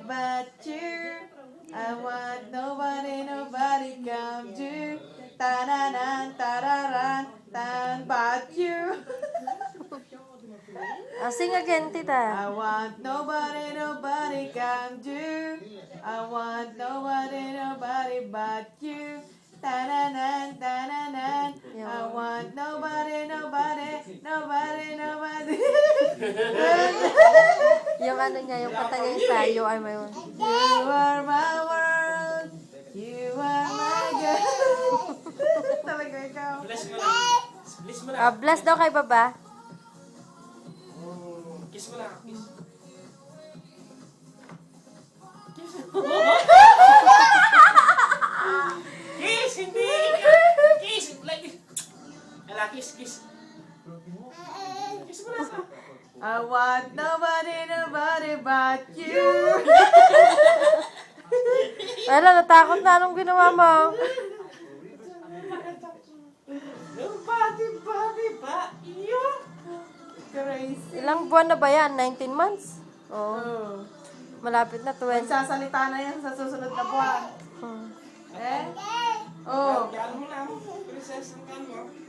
but you. I want nobody, nobody come to. Ta-da-dan, ta-da-dan, tan, but you. Sing again, tita. I want nobody, nobody come to. I want nobody, nobody but you. Ta-da-dan, ta-da-dan. I want nobody, nobody, nobody, nobody. Yung ano niya, yung kanta niya isa, you are my one. You are my world. You are my girl. Talaga ikaw. Bless mo lang. Bless mo lang. Bless daw kay Baba. Kiss mo lang. Kiss. Kiss. Kiss! Hindi! Kiss! Like this. Ala, kiss, kiss. Kiss mo lang. I want nobody, nobody but you. Wala, natakot na anong ginawa mo. Nobody ba? Iyo? Crazy. Ilang buwan na ba yan? 19 months? Oo. Oh. Malapit na 20. Magsasalita na yan sa susunod na buwan. Hmm. Eh? Oh. Gaan mo lang. Princess, ang gaan mo.